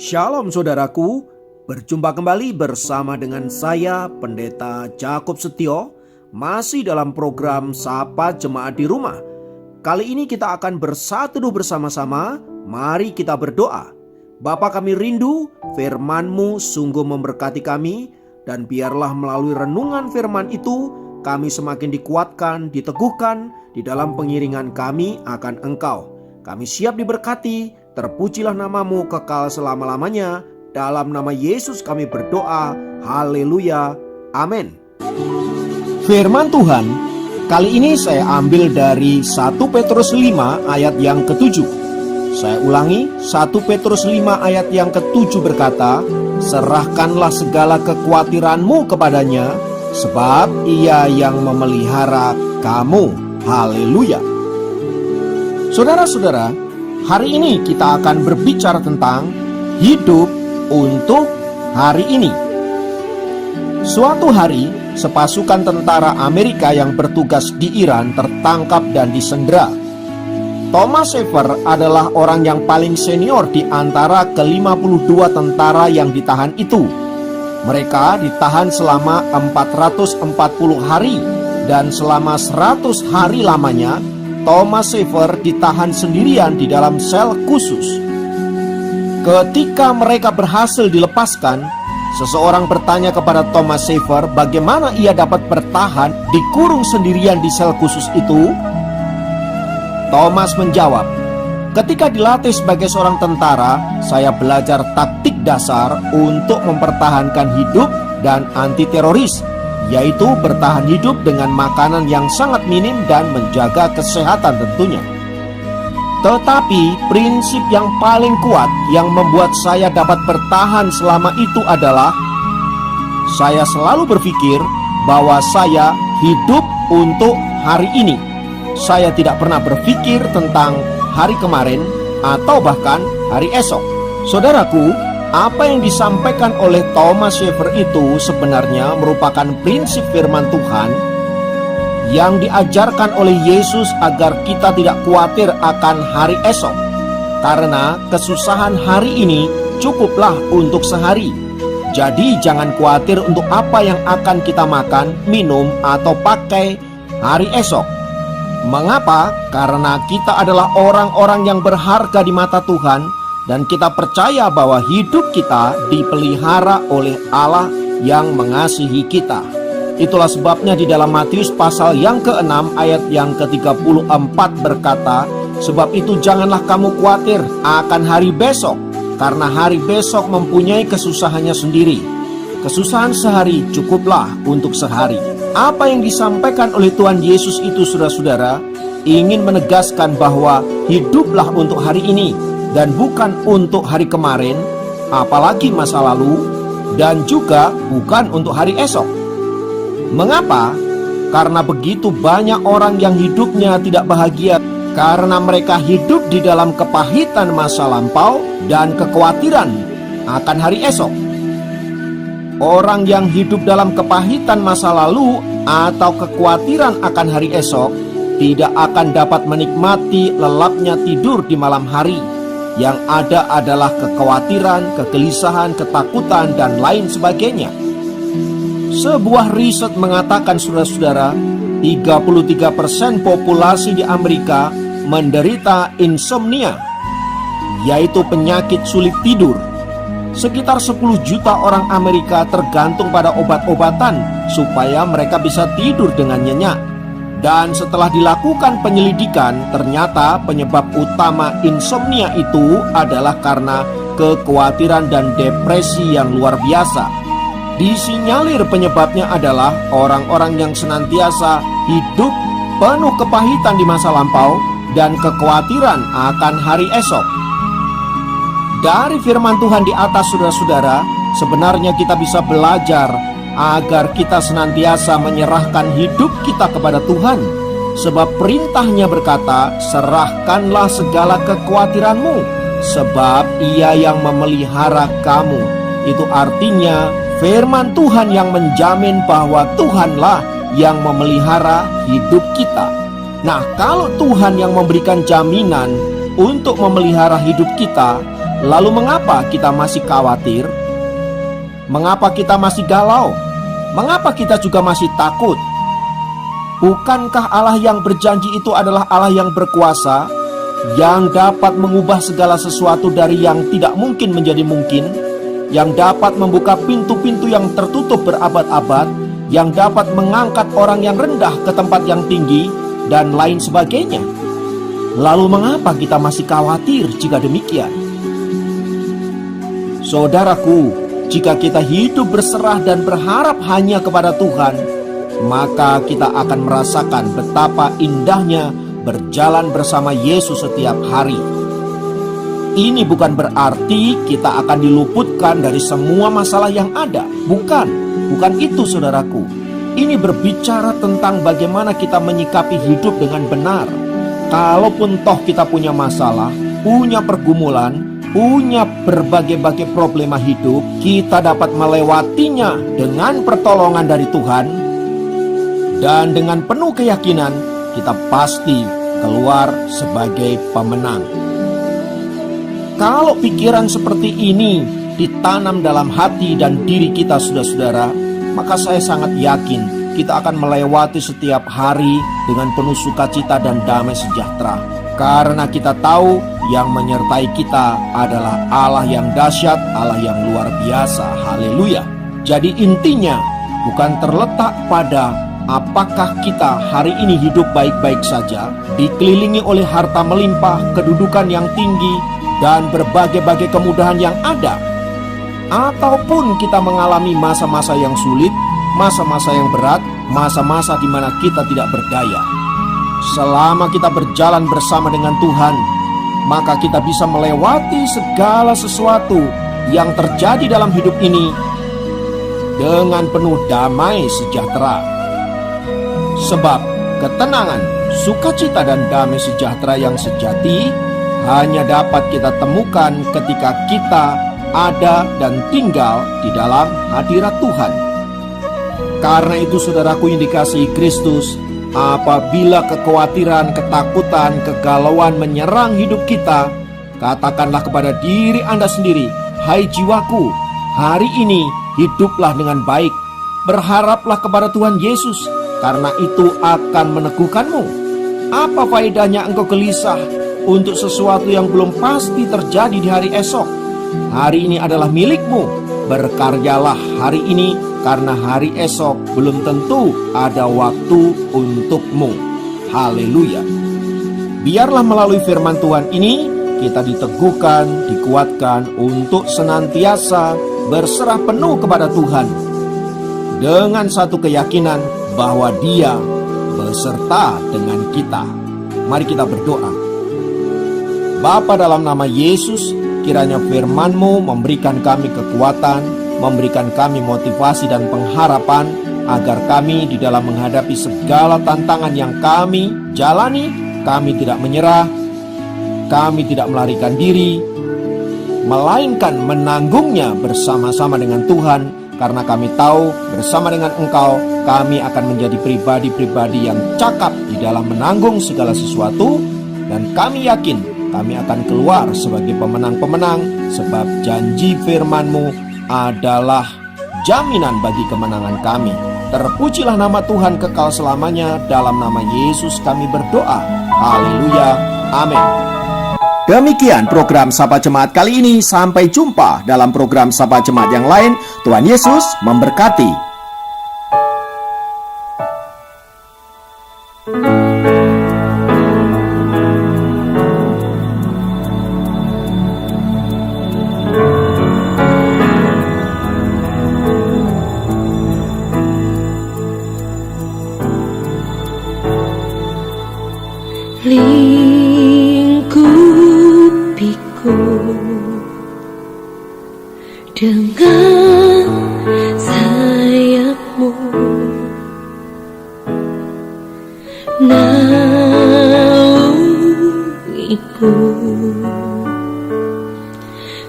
Shalom saudaraku, berjumpa kembali bersama dengan saya Pendeta Jakob Setio, masih dalam program Sapa Jemaat di Rumah. Kali ini kita akan berseteduh bersama-sama, mari kita berdoa. Bapa kami rindu, firman-Mu sungguh memberkati kami, dan biarlah melalui renungan firman itu, kami semakin dikuatkan, diteguhkan di dalam pengiringan kami akan Engkau. Kami siap diberkati. Terpujilah namamu kekal selama-lamanya. Dalam nama Yesus kami berdoa. Haleluya. Amin. Firman Tuhan kali ini saya ambil dari 1 Petrus 5 ayat yang ke-7. Saya ulangi, 1 Petrus 5 ayat yang ke-7 berkata, serahkanlah segala kekhawatiranmu kepadanya, sebab ia yang memelihara kamu. Haleluya. Saudara-saudara, hari ini kita akan berbicara tentang hidup untuk hari ini. Suatu hari, sepasukan tentara Amerika yang bertugas di Iran tertangkap dan disandera. Thomas Schaefer adalah orang yang paling senior di antara ke-52 tentara yang ditahan itu. Mereka ditahan selama 440 hari dan selama 100 hari lamanya Thomas Schaefer ditahan sendirian di dalam sel khusus. Ketika mereka berhasil dilepaskan, seseorang bertanya kepada Thomas Schaefer bagaimana ia dapat bertahan dikurung sendirian di sel khusus itu. Thomas menjawab, ketika dilatih sebagai seorang tentara, saya belajar taktik dasar untuk mempertahankan hidup dan anti teroris, yaitu bertahan hidup dengan makanan yang sangat minim dan menjaga kesehatan tentunya. Tetapi prinsip yang paling kuat yang membuat saya dapat bertahan selama itu adalah saya selalu berpikir bahwa saya hidup untuk hari ini. Saya tidak pernah berpikir tentang hari kemarin atau bahkan hari esok. Saudaraku, apa yang disampaikan oleh Thomas Schaefer itu sebenarnya merupakan prinsip firman Tuhan yang diajarkan oleh Yesus agar kita tidak khawatir akan hari esok. Karena kesusahan hari ini cukuplah untuk sehari. Jadi jangan khawatir untuk apa yang akan kita makan, minum, atau pakai hari esok. Mengapa? Karena kita adalah orang-orang yang berharga di mata Tuhan, dan kita percaya bahwa hidup kita dipelihara oleh Allah yang mengasihi kita. Itulah sebabnya di dalam Matius pasal yang ke-6 ayat yang ke-34 berkata, sebab itu janganlah kamu khawatir akan hari besok, karena hari besok mempunyai kesusahannya sendiri. Kesusahan sehari cukuplah untuk sehari. Apa yang disampaikan oleh Tuhan Yesus itu, saudara-saudara, ingin menegaskan bahwa hiduplah untuk hari ini dan bukan untuk hari kemarin, apalagi masa lalu, dan juga bukan untuk hari esok. Mengapa? Karena begitu banyak orang yang hidupnya tidak bahagia karena mereka hidup di dalam kepahitan masa lampau dan kekhawatiran akan hari esok. Orang yang hidup dalam kepahitan masa lalu atau kekhawatiran akan hari esok tidak akan dapat menikmati lelapnya tidur di malam hari. Yang ada adalah kekhawatiran, kegelisahan, ketakutan, dan lain sebagainya. Sebuah riset mengatakan, saudara-saudara, 33% populasi di Amerika menderita insomnia, yaitu penyakit sulit tidur. Sekitar 10 juta orang Amerika tergantung pada obat-obatan supaya mereka bisa tidur dengan nyenyak. Dan setelah dilakukan penyelidikan, ternyata penyebab utama insomnia itu adalah karena kekhawatiran dan depresi yang luar biasa. Disinyalir penyebabnya adalah orang-orang yang senantiasa hidup penuh kepahitan di masa lampau dan kekhawatiran akan hari esok. Dari firman Tuhan di atas, saudara-saudara, sebenarnya kita bisa belajar agar kita senantiasa menyerahkan hidup kita kepada Tuhan. Sebab perintahnya berkata, serahkanlah segala kekhawatiranmu, sebab ia yang memelihara kamu. Itu artinya firman Tuhan yang menjamin bahwa Tuhanlah yang memelihara hidup kita. Nah, kalau Tuhan yang memberikan jaminan untuk memelihara hidup kita, Lalu mengapa kita masih khawatir? Mengapa kita masih galau? Mengapa kita juga masih takut? Bukankah Allah yang berjanji itu adalah Allah yang berkuasa, yang dapat mengubah segala sesuatu dari yang tidak mungkin menjadi mungkin, yang dapat membuka pintu-pintu yang tertutup berabad-abad, yang dapat mengangkat orang yang rendah ke tempat yang tinggi, dan lain sebagainya? Lalu mengapa kita masih khawatir jika demikian? Saudaraku, jika kita hidup berserah dan berharap hanya kepada Tuhan, maka kita akan merasakan betapa indahnya berjalan bersama Yesus setiap hari. Ini bukan berarti kita akan diluputkan dari semua masalah yang ada. Bukan itu saudaraku. Ini berbicara tentang bagaimana kita menyikapi hidup dengan benar. Kalaupun toh kita punya masalah, punya pergumulan, punya berbagai-bagai problema hidup, kita dapat melewatinya dengan pertolongan dari Tuhan. Dan dengan penuh keyakinan, kita pasti keluar sebagai pemenang. Kalau pikiran seperti ini ditanam dalam hati dan diri kita, saudara-saudara, maka saya sangat yakin kita akan melewati setiap hari dengan penuh sukacita dan damai sejahtera. Karena kita tahu yang menyertai kita adalah Allah yang dahsyat, Allah yang luar biasa. Haleluya. Jadi intinya bukan terletak pada apakah kita hari ini hidup baik-baik saja, dikelilingi oleh harta melimpah, kedudukan yang tinggi, dan berbagai-bagai kemudahan yang ada, ataupun kita mengalami masa-masa yang sulit, masa-masa yang berat, masa-masa di mana kita tidak berdaya. Selama kita berjalan bersama dengan Tuhan, maka kita bisa melewati segala sesuatu yang terjadi dalam hidup ini dengan penuh damai sejahtera. Sebab ketenangan, sukacita dan damai sejahtera yang sejati hanya dapat kita temukan ketika kita ada dan tinggal di dalam hadirat Tuhan. Karena itu saudaraku yang dikasihi Kristus, apabila kekhawatiran, ketakutan, kegalauan menyerang hidup kita, katakanlah kepada diri Anda sendiri, "Hai jiwaku, hari ini hiduplah dengan baik. Berharaplah kepada Tuhan Yesus, karena itu akan meneguhkanmu. Apa faedahnya engkau gelisah untuk sesuatu yang belum pasti terjadi di hari esok? Hari ini adalah milikmu. Berkaryalah hari ini, karena hari esok belum tentu ada waktu untukmu." Haleluya. Biarlah melalui firman Tuhan ini kita diteguhkan, dikuatkan untuk senantiasa berserah penuh kepada Tuhan dengan satu keyakinan bahwa Dia beserta dengan kita. Mari kita berdoa. Bapa, dalam nama Yesus, kiranya firman-Mu memberikan kami kekuatan, memberikan kami motivasi dan pengharapan, agar kami di dalam menghadapi segala tantangan yang kami jalani, kami tidak menyerah, kami tidak melarikan diri, melainkan menanggungnya bersama-sama dengan Tuhan, karena kami tahu bersama dengan Engkau, kami akan menjadi pribadi-pribadi yang cakap di dalam menanggung segala sesuatu, dan kami yakin kami akan keluar sebagai pemenang-pemenang, sebab janji firman-Mu adalah jaminan bagi kemenangan kami. Terpujilah nama Tuhan kekal selamanya. Dalam nama Yesus kami berdoa. Haleluya. Amin. Demikian program Sapa Jemaat kali ini. Sampai jumpa dalam program Sapa Jemaat yang lain. Tuhan Yesus memberkati. Lingkupiku dengan sayap-Mu, naungiku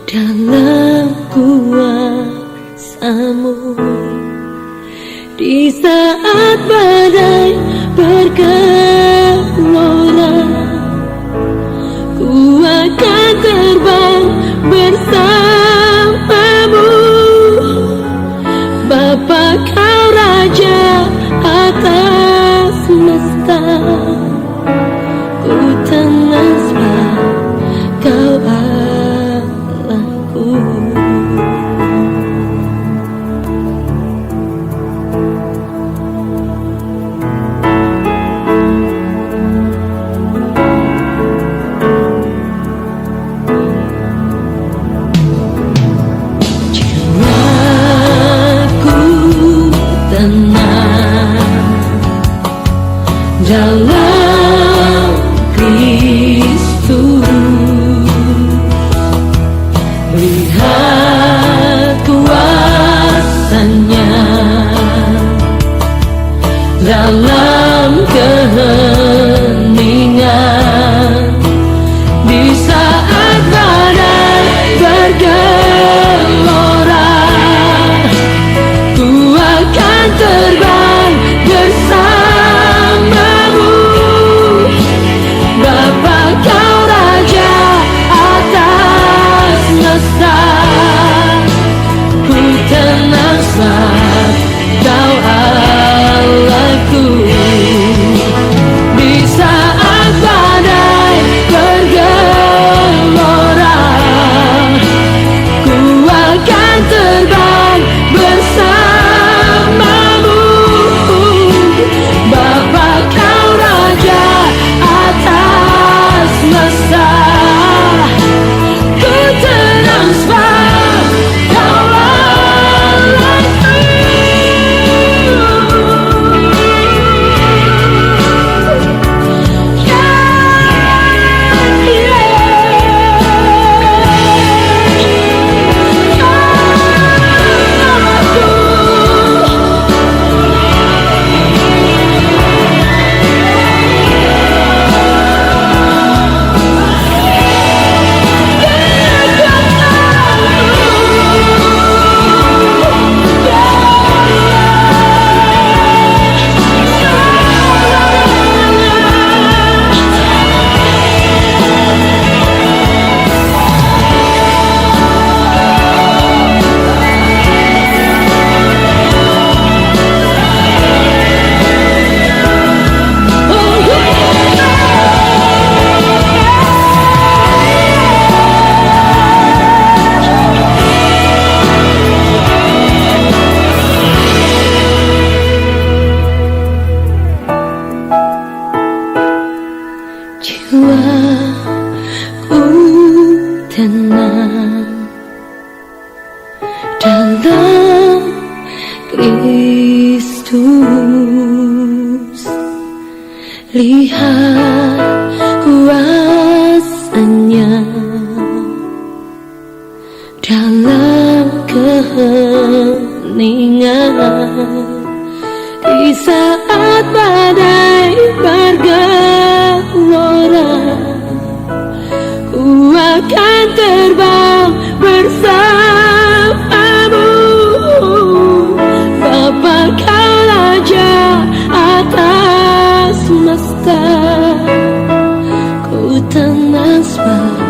dalam kuasa-Mu. Di saat badai bergelora, ku akan terbang ku tenang sebab kau Allahku. Jiwaku tenang dalam Kristus, lihat kuasanya dalam keheningan. Di saat badai bergelora, ku akan terbang bersamamu. Bapa kau Raja atas semesta, ku tenang sebab kau Allahku. Di saat badai bergelora, ku akan terbang bersamamu. Bapa kau Raja atas semesta, ku tenang sebab kau Allahku. Jiwaku tenang dalam Kristus, lihat kuasanya dalam keheningan. Di saat badai bergelora, ku akan terbang bersamamu. Bapa kau Raja atas semesta, ku tenang sebab